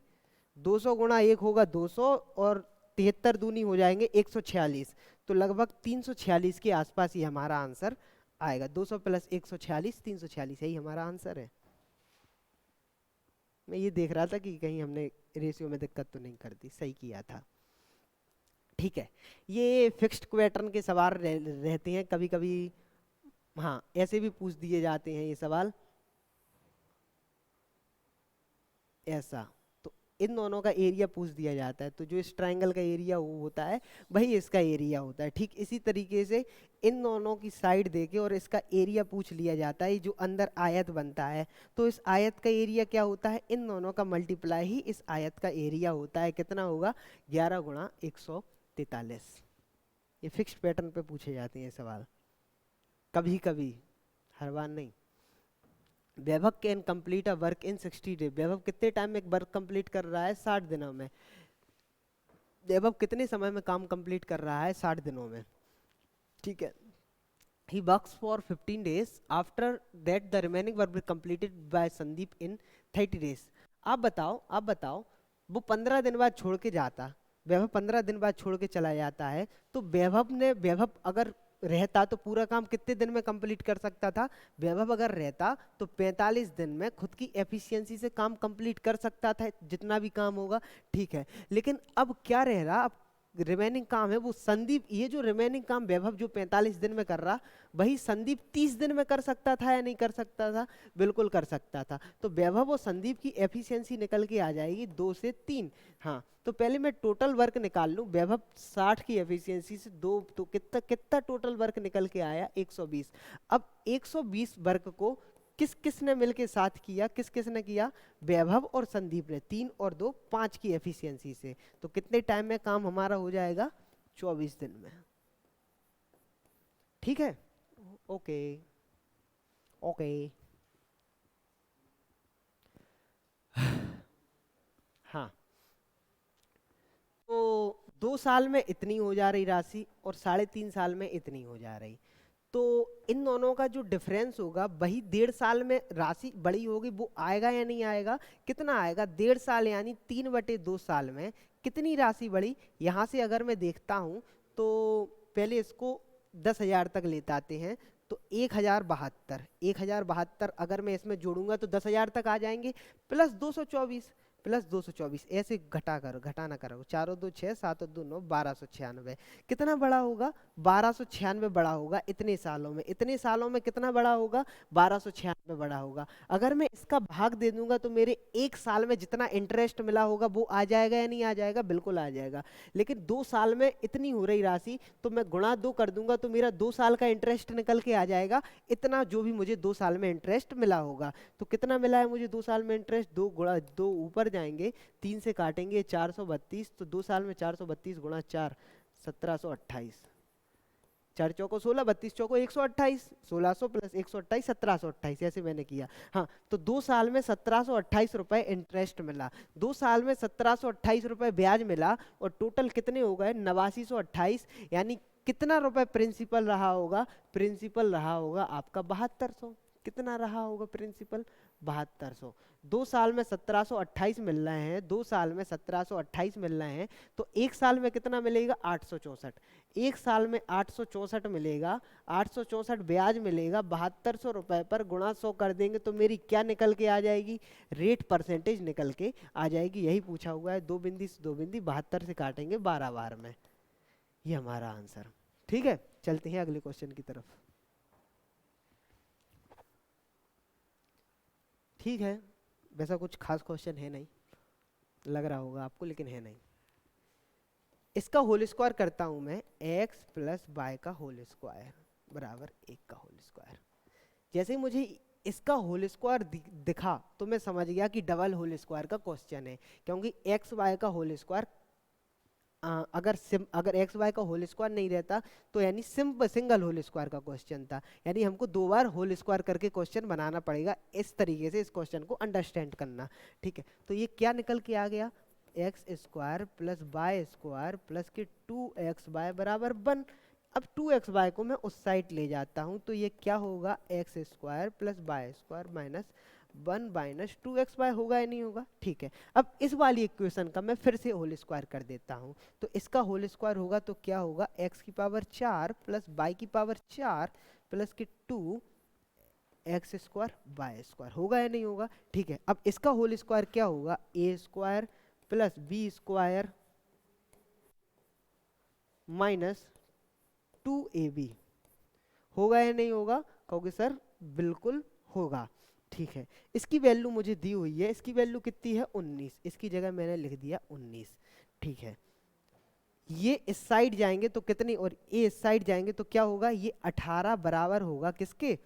200 गुणा 1 होगा 200, और 73 दूनी हो जाएंगे 146, तो लगभग 346 के आसपास ही हमारा आंसर आएगा। 200 + 146, 346, यही हमारा आंसर है। मैं ये देख रहा था कि कहीं हमने रेशियो में दिक्कत तो नहीं कर दी, सही किया था। ठीक है, ये फिक्स्ड पैटर्न के सवाल रहते हैं कभी कभी। हाँ, ऐसे भी पूछ दिए जाते हैं ये सवाल, ऐसा। तो इन दोनों का एरिया पूछ दिया जाता है, तो जो इस ट्रायंगल का एरिया वो होता है, वही इसका एरिया होता है। ठीक इसी तरीके से इन दोनों की साइड देके और इसका एरिया पूछ लिया जाता है। जो अंदर आयत बनता है, तो इस आयत का एरिया क्या होता है? इन दोनों का मल्टीप्लाई ही इस आयत का एरिया होता है। कितना होगा? 11 गुणा 143। ये फिक्स्ड पैटर्न पे पूछे जाते हैं सवाल, कभी कभी, हर बार नहीं। Vaibhav can complete a work in 60 days. Vaibhav कितने टाइम में एक वर्क कंप्लीट कर रहा है? 60 दिनों में। वैभव कितने समय में काम कंप्लीट कर रहा है? 60 दिनों में। ठीक है, he works for 15 days after that the remaining work will completed by Sandeep in 30 days। आप बताओ वो 15 दिन बाद छोड़ के जाता, वैभव 15 दिन बाद छोड़ के चला जाता है, तो वैभव अगर रहता तो पूरा काम कितने दिन में कंप्लीट कर सकता था? वैभव अगर रहता तो 45 दिन में खुद की एफिशिएंसी से काम कंप्लीट कर सकता था, जितना भी काम होगा। ठीक है, लेकिन अब क्या रह रहा? अब रिमेनिंग काम है वो संदीप, ये जो रिमेनिंग काम वैभव जो 45 दिन में कर रहा, वही संदीप 30 दिन में कर सकता था या नहीं कर सकता था? बिल्कुल कर सकता था। तो वैभव और संदीप की एफिशिएंसी निकल के आ जाएगी 2 से 3। हाँ, तो पहले मैं टोटल वर्क निकाल लूं। वैभव 60 की एफिशिएंसी से 2, तो कितना कितना टोटल वर्क निकल के आया? 120। अब 120 वर्क को किस किस ने मिलके साथ किया? किस किस ने किया? वैभव और संदीप ने। 3 और 2 5 की एफिशिएंसी से। तो कितने टाइम में काम हमारा हो जाएगा? 24 दिन में। ठीक है, ओके ओके। हाँ, तो 2 साल में इतनी हो जा रही राशि और 3.5 साल में इतनी हो जा रही। तो इन दोनों का जो डिफरेंस होगा वही 1.5 साल में राशि बड़ी होगी, वो आएगा या नहीं आएगा? कितना आएगा? 1.5 साल यानी 3/2 साल में कितनी राशि बढ़ी? यहाँ से अगर मैं देखता हूँ तो पहले इसको 10,000 तक लेते आते हैं, तो 1,072 अगर मैं इसमें जोड़ूंगा तो 10,000 तक आ जाएंगे, प्लस 224 ऐसे घटाना करो, 4 2 6 7 2 9 1296। कितना बड़ा होगा? 1296 बड़ा होगा इतने सालों में। इतने सालों में कितना बड़ा होगा? 1296 बड़ा होगा। अगर मैं इसका भाग दे दूंगा तो मेरे 1 साल में जितना इंटरेस्ट मिला होगा वो आ जाएगा या नहीं आ जाएगा? बिल्कुल आ जाएगा। लेकिन 2 साल में इतनी हो रही राशि, तो मैं गुणा 2 कर दूंगा तो मेरा 2 साल का इंटरेस्ट निकल के आ जाएगा, इतना जो भी मुझे 2 साल में इंटरेस्ट मिला होगा। तो कितना मिला है मुझे 2 साल में इंटरेस्ट? 2 गुणा 2 ऊपर जाएंगे, 3 से काटेंगे 432, तो 2 साल में 432 गुणा 4 1728। 4 चौको 16, 32 चौको 128, 1600 प्लस 128 1728, ऐसे मैंने किया। हाँ, तो 2 साल में 1728 रुपए इंटरेस्ट मिला, 2 साल में 1728 रुपए ब्याज मिला, और टोटल कितने हो गए? 8928। यानी कितना रुपए प्रिंसिपल रहा होगा? प्रिंसिपल रहा होगा आपका 7200। कितना रहा होगा प्रिंसिपल? 7200। 2 साल में 1728 मिल रहे हैं, 2 साल में 1728 मिल रहे हैं, तो 1 साल में कितना मिलेगा? 864। 1 साल में 864 मिलेगा, 864 ब्याज मिलेगा 7200 रुपए पर, गुणा 100 कर देंगे तो मेरी क्या निकल के आ जाएगी? रेट परसेंटेज निकल के आ जाएगी। यही पूछा हुआ है, 2 बिंदी से 2 बिंदी 72 से काटेंगे 12 बार में, ये हमारा आंसर। ठीक है, चलते हैं अगले क्वेश्चन की तरफ। ठीक है, वैसा कुछ खास क्वेश्चन है नहीं, लग रहा होगा आपको, लेकिन है नहीं। इसका होल स्क्वायर करता हूं मैं, x प्लस वाई का होल स्क्वायर बराबर 1 का होल स्क्वायर। जैसे ही मुझे इसका होल स्क्वायर दिखा तो मैं समझ गया कि डबल होल स्क्वायर का क्वेश्चन है, क्योंकि एक्स वाई का होल स्क्वायर अगर एक्स वाई का होल स्क्वायर नहीं रहता तो यानी सिंगल होल स्क्वायर का क्वेश्चन था, यानी हमको 2 बार होल स्क्वायर करके क्वेश्चन बनाना पड़ेगा। इस तरीके से इस क्वेश्चन को अंडरस्टैंड करना। ठीक है, तो ये क्या निकल के आ गया? X square plus Y square plus के 2x वाई बराबर 1। अब 2x वाई को मैं उस साइड ले जाता हूँ, तो ये क्या होगा? X square plus Y square minus 1 minus 2x Y होगा या नहीं होगा? ठीक है, अब इस वाली इक्वेशन का मैं फिर से होल स्क्वायर कर देता हूँ, तो इसका होल स्क्वायर होगा तो क्या होगा? x की पावर 4 प्लस वाई की पावर 4 प्लस के 2 एक्स स्क्वायर वाई स्क्वायर होगा या नहीं होगा? ठीक है, अब इसका होल स्क्वायर क्या होगा? A square plus b square minus 2ab होगा या नहीं होगा? कहोगे सर बिल्कुल होगा। ठीक है, इसकी वैल्यू मुझे दी हुई है, इसकी वैल्यू कितनी है? 19, इसकी जगह मैंने लिख दिया 19। ठीक है, ये इस साइड जाएंगे तो कितनी, और ये इस साइड जाएंगे तो क्या होगा? ये 18 बराबर होगा किसके?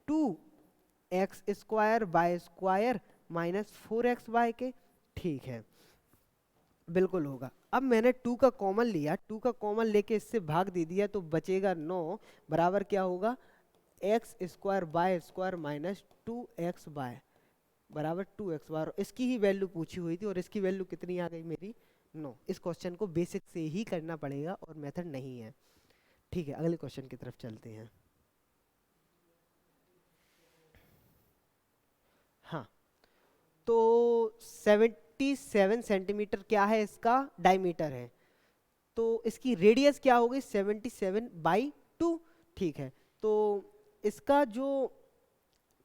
2x square Y square minus 4x Y के। ठीक है, बिल्कुल होगा। अब मैंने 2 का कॉमन लिया, 2 का कॉमन लेके इससे भाग दे दिया तो बचेगा 9 बराबर क्या होगा? X square Y square minus 2x Y बराबर 2x वाई। इसकी ही वैल्यू पूछी हुई थी और इसकी वैल्यू कितनी आ गई मेरी? 9। इस क्वेश्चन को बेसिक से ही करना पड़ेगा और मेथड नहीं है। ठीक है, अगले क्वेश्चन की तरफ चलते हैं। हाँ, तो 77 सेंटीमीटर क्या है? इसका डायमीटर है, तो इसकी रेडियस क्या होगी? 77/2। ठीक है, तो इसका जो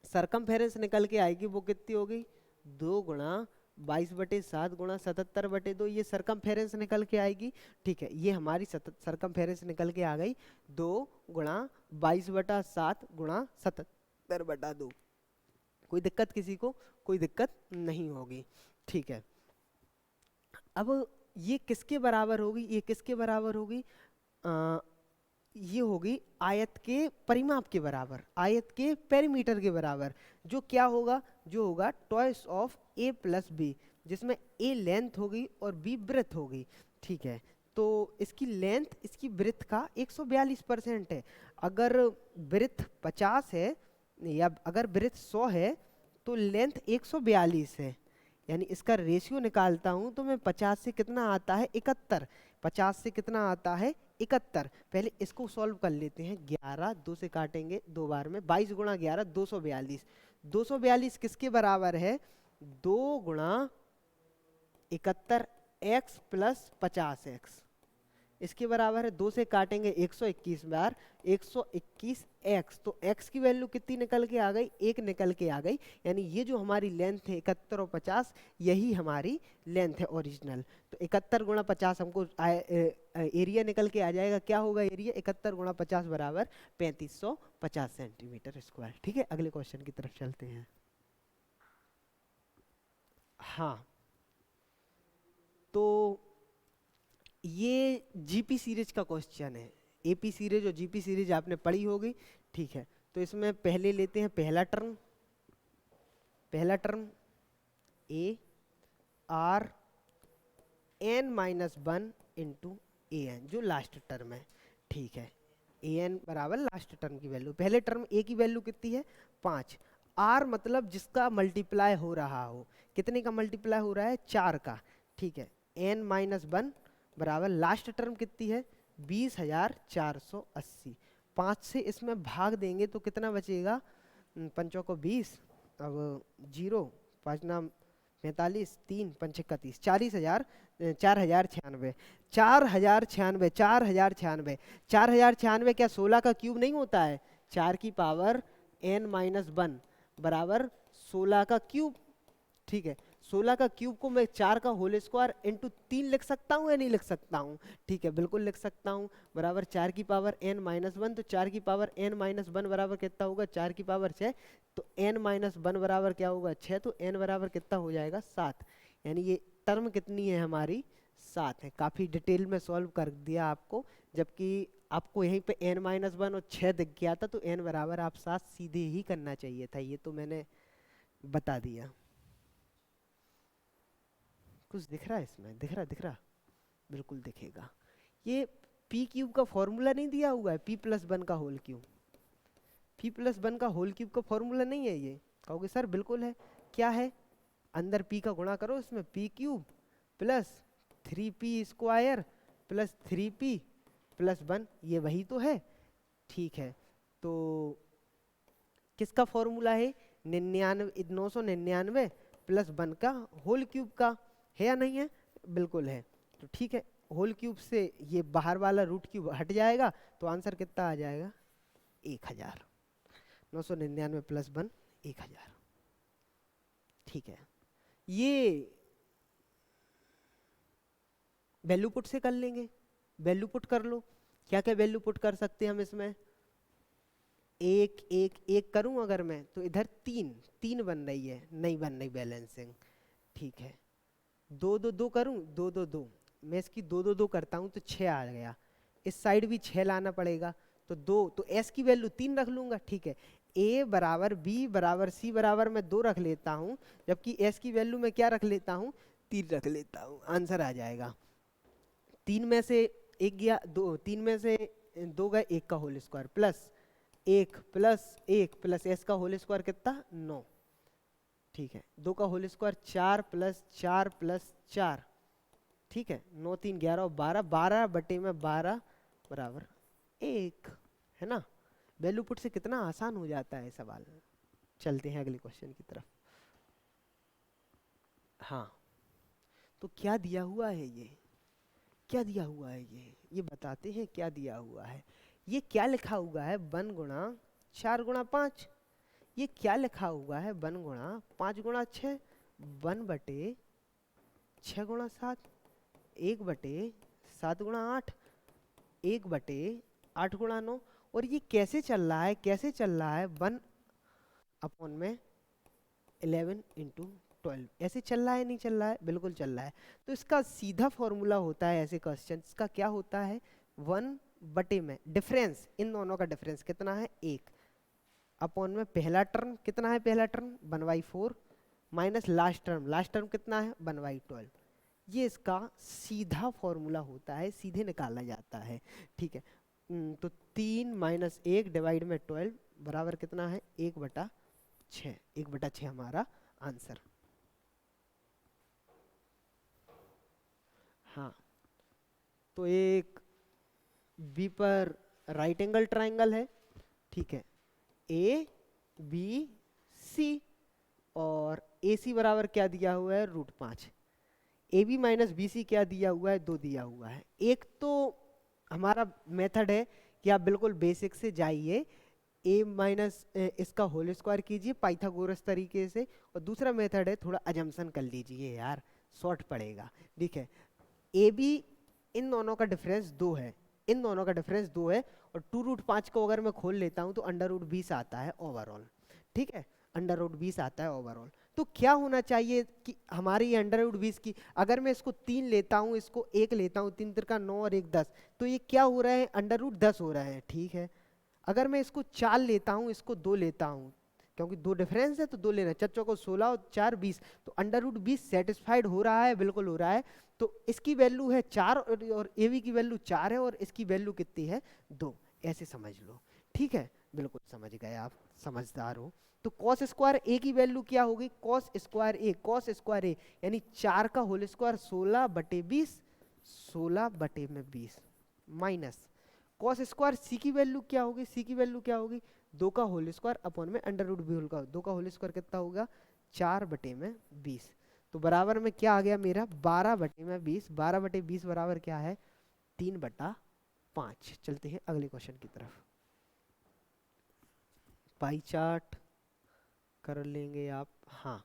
सरकमफेरेंस निकल के आएगी वो कितनी होगी? 2 गुणा 22/7 गुणा 77/2, ये सरकमफेरेंस निकल के आएगी। ठीक है, ये हमारी सरकमफेरेंस निकल के आ गई 2 गुणा 22/7 गुणा 77/2। कोई दिक्कत किसी को? कोई दिक्कत नहीं होगी। ठीक है, अब ये किसके बराबर होगी? ये किसके बराबर होगी? ये होगी आयत के परिमाप के बराबर, आयत के पेरीमीटर के बराबर, जो क्या होगा? जो होगा twice of a plus B, जिसमें a लेंथ होगी और b ब्रेथ होगी। ठीक है, तो इसकी लेंथ इसकी ब्रेथ का 142% है। अगर ब्रेथ 50 है या अगर ब्रेथ 100 है तो लेंथ 142 है, यानी इसका रेशियो निकालता हूं तो मैं 50 से कितना आता है? 71। 50 से कितना आता है? 71, पहले इसको सॉल्व कर लेते हैं। 11 2 से काटेंगे 2 बार में, 22 गुणा 11 242। 242 किसके बराबर है? 2 गुणा 71 x प्लस 50x, इसके बराबर है। 2 से काटेंगे 121 बार, 121 x, तो x की वैल्यू कितनी निकल के आ गई? 1 निकल के आ गई। यानी ये जो हमारी लेंथ है 71 और 50, यही हमारी लेंथ है ओरिजिनल। तो 71 गुणा 50 हमको एरिया निकल के आ जाएगा। क्या होगा एरिया? 71 गुणा 50 बराबर 3550 सेंटीमीटर स्क्वायर। ठीक है, अगले क्वेश्चन की तरफ चलते हैं। हाँ, तो ये जीपी सीरीज का क्वेश्चन है। एपी सीरीज और जीपी सीरीज आपने पढ़ी होगी। ठीक है, तो इसमें पहले लेते हैं पहला term A R N minus 1 into A N, जो लास्ट टर्म है। ठीक है, ए एन बराबर लास्ट टर्म की वैल्यू। पहले टर्म ए की वैल्यू कितनी है? 5। आर मतलब जिसका मल्टीप्लाई हो रहा हो। कितने का मल्टीप्लाई हो रहा है? 4 का। ठीक है, एन माइनस 1 बराबर लास्ट टर्म कितनी है? 20,480। 5 से इसमें भाग देंगे तो कितना बचेगा? 5 को 20, अब 0, 5 नाम 45, 3 5 31, 40,000, 4,096, 4,096, 4,096, 4,096। क्या 16 का क्यूब नहीं होता है? 4 की पावर n माइनस 1 बराबर 16 का क्यूब। ठीक है, 16 का क्यूब को मैं 4 का होल स्क्वायर इंटू 3 लिख सकता हूँ या नहीं लिख सकता हूँ? ठीक है, बिल्कुल लिख सकता हूँ। बराबर 4 की पावर n माइनस 1, तो 4 की पावर n माइनस 1 बराबर कितना होगा? 4 की पावर 6, तो n माइनस 1 बराबर क्या होगा? 6, तो n बराबर कितना हो जाएगा? 7। यानी ये टर्म कितनी है हमारी? 7 है। काफ़ी डिटेल में सॉल्व कर दिया आपको, जबकि आपको यहीं पे n माइनस 1 और 6 दिख गया था, तो n बराबर आप 7 सीधे ही करना चाहिए था। ये तो मैंने बता दिया। कुछ दिख रहा है इसमें? दिख रहा? बिल्कुल दिखेगा। ये p क्यूब का फॉर्मूला नहीं दिया हुआ है, p प्लस 1 का होल क्यूब। p प्लस 1 का होल क्यूब का फॉर्मूला नहीं है ये? कहोगे सर बिल्कुल है। क्या है? अंदर p का गुणा करो, इसमें p cube plus 3p square plus 3p plus 1, ये वही तो है। ठीक है, तो किसका फॉर्मूला है? 999 प्लस 1 का होल क्यूब का, है या नहीं है? बिल्कुल है। तो ठीक है, होल क्यूब से ये बाहर वाला रूट क्यूब हट जाएगा, तो आंसर कितना आ जाएगा? 1000। 999 प्लस 1 1000। ठीक है, ये वैल्यू पुट से कर लेंगे। वैल्यू पुट कर लो। क्या क्या वैल्यू पुट कर सकते हैं हम इसमें? 1 1 1 करूं अगर मैं, तो इधर 3 3 बन रही है, नहीं बन रही बैलेंसिंग। ठीक है, 2 2 2 करूं, 2 2 2, मैं इसकी 2 2 2 करता हूं तो 6 आ गया। इस साइड भी 6 लाना पड़ेगा, तो 2, तो s की वैल्यू 3 रख लूंगा। ठीक है, a बराबर b बराबर c बराबर मैं 2 रख लेता हूं, जबकि s की वैल्यू मैं क्या रख लेता हूं? 3 रख लेता हूं। आंसर आ जाएगा 3 में से 1 गया 2, 3 में से 2 गए, 1 का whole square plus 1 plus 1 plus s का होल स्क्वायर कितना? 9। ठीक है, 2 का होल स्क्वायर 4 प्लस 4 प्लस 4। ठीक है, 9 3 11 और 12, 12 बटे में 12 बराबर 1, है ना? वैल्यू पुट से कितना आसान हो जाता है सवाल। चलते हैं अगले क्वेश्चन की तरफ। हाँ, तो क्या दिया हुआ है ये? क्या दिया हुआ है ये बताते हैं क्या दिया हुआ है। ये क्या लिखा हुआ है? 1 गुणा 4 गुणा 5। ये क्या लिखा हुआ है? 1 गुणा 5 गुणा 6, 1 बटे 6 गुणा 7, 1 बटे 7 गुणा 8, 1 बटे 8 गुणा 9। और ये कैसे चल रहा है? कैसे चल रहा है? 1 अपॉन में 11 इंटू 12, ऐसे चल रहा है नहीं चल रहा है? बिल्कुल चल रहा है। तो इसका सीधा फॉर्मूला होता है ऐसे क्वेश्चन का, क्या होता है? 1 बटे में डिफरेंस, इन दोनों का डिफरेंस कितना है? 1 अपॉन में पहला टर्म कितना है? पहला टर्म 1/4 माइनस लास्ट टर्म कितना है? 1/12। ये इसका सीधा फॉर्मूला होता है, सीधे निकाला जाता है। ठीक है, तो 3 माइनस 1 डिवाइड में 12 बराबर कितना है? 1/6। 1/6 हमारा आंसर। हाँ, तो एक बी पर राइट एंगल ट्राइंगल है, ठीक है, ए बी सी, और ए सी बराबर क्या दिया हुआ है, √5। A B minus B C क्या दिया हुआ है, 2 दिया हुआ है। एक तो हमारा मेथड है कि आप बिल्कुल बेसिक से जाइए, ए माइनस इसका होल स्क्वायर कीजिए पाइथागोरस तरीके से, और दूसरा मेथड है थोड़ा अजम्पशन कर लीजिए यार, शॉर्ट पड़ेगा, ठीक है। ए बी इन दोनों का डिफरेंस 2 है, इन दोनों का डिफरेंस 2 है, और 2√5 को अगर मैं खोल लेता हूं तो √20 आता है ओवरऑल, ठीक है, √20 आता है ओवरऑल। तो क्या होना चाहिए कि हमारी ये √20 की, अगर मैं इसको 3 लेता हूँ, इसको 1 लेता हूँ, 3 तिरका 9 और 1 10, तो ये क्या हो रहा है, √10 हो रहा है, ठीक है। अगर मैं इसको 4 लेता हूँ, इसको 2 लेता हूँ, क्योंकि 2 डिफरेंस है तो 2 लेना, चच्चों को 16 और 4 20, तो √20 सेटिस्फाइड हो रहा है, बिल्कुल हो रहा है। तो इसकी वैल्यू है 4 और ए बी की वैल्यू 4 है, और इसकी वैल्यू कितनी है, 2, ऐसे समझ लो, ठीक है, बिल्कुल समझ गए आप, समझदार हो। तो कॉस स्क्वायर ए की वैल्यू क्या होगी, cos square A, cos square A यानी 4 का whole square 16/20, 16/20 minus cos square C की वैल्यू क्या होगी, सी की वैल्यू क्या होगी, 2 का होल स्क्वायर अपॉन में √b होल का, 2 का होल स्क्वायर कितना होगा, 4/20। तो बराबर में क्या आ गया मेरा, 12/20, 12/20 बराबर क्या है, 3/5। चलते हैं अगले क्वेश्चन की तरफ। पाई चार्ट कर लेंगे आप, हाँ।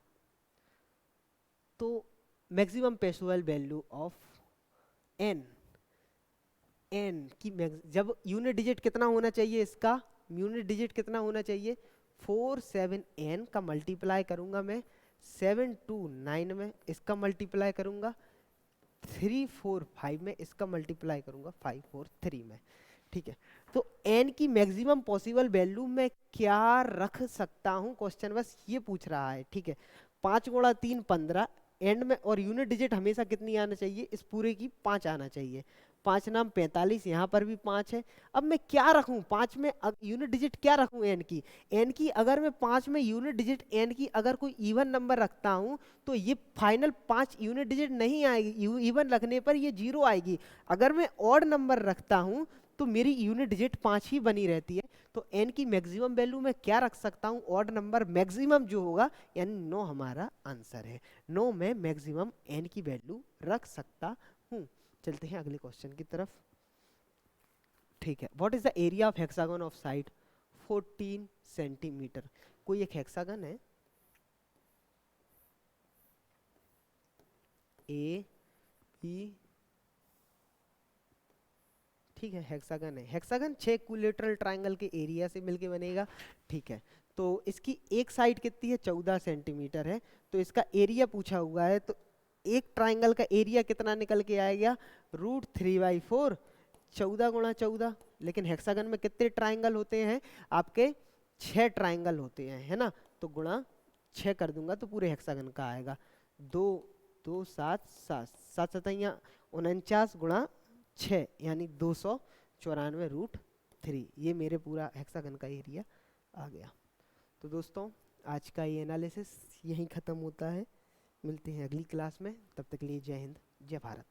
तो maximum possible value of n, n की जब यूनिट डिजिट कितना होना चाहिए इसका, यूनिट डिजिट कितना होना चाहिए, 4 7 एन का मल्टीप्लाई करूंगा मैं 7 2 9 में, इसका मल्टीप्लाई करूंगा 3 4 5 में, इसका मल्टीप्लाई करूंगा 5 4 3 में, ठीक है। तो एन की मैक्सिमम पॉसिबल वैल्यू मैं क्या रख सकता हूं, क्वेश्चन बस ये पूछ रहा है, ठीक है। 5 गुणा 3 15 एंड में, और यूनिट डिजिट हमेशा कितनी आना चाहिए, इस पूरे की 5 आना चाहिए, 5 नाम 45, यहाँ पर भी 5 है। अब मैं क्या रखूं 5 में, यूनिट डिजिट क्या रखूं एन की, एन की अगर मैं 5 में यूनिट डिजिट एन की अगर कोई इवन नंबर रखता हूं तो ये फाइनल 5 यूनिट डिजिट नहीं आएगी, इवन रखने पर ये 0 आएगी। अगर मैं ऑड नंबर रखता हूं तो मेरी यूनिट डिजिट 5 ही बनी रहती है। तो एन की मैक्सिमम वैल्यू मैं क्या रख सकता हूं, ऑड नंबर मैक्सिमम जो होगा, यानी 9 हमारा आंसर है, 9 में मैक्सिमम एन की वैल्यू रख सकता हूं। चलते हैं अगले क्वेश्चन की तरफ, ठीक है। What is the area of hexagon of side 14 centimetre. कोई एक हेक्सागन है, ए बी, ठीक है, हेक्सागन है, हेक्सागन 6 इक्विलेटरल ट्रायंगल के एरिया से मिलके बनेगा, ठीक है। तो इसकी एक साइड कितनी है, 14 सेंटीमीटर है, तो इसका एरिया पूछा हुआ है, तो एक ट्रायंगल का एरिया कितना निकल के आएगा, √3/4, 14 गुणा 14, लेकिन हेक्सागन में कितने ट्रायंगल होते हैं आपके, 6 ट्रायंगल होते हैं, है ना, तो गुणा 6 कर दूंगा तो पूरे हेक्सागन का आएगा, 2 2 7 7 7 7 49 गुणा 6 यानी 294√3, ये मेरे पूरा हेक्सागन का एरिया आ गया। तो दोस्तों आज का ये एनालिसिस यहीं ख़त्म होता है, मिलते हैं अगली क्लास में, तब तक के लिए जय हिंद जय भारत।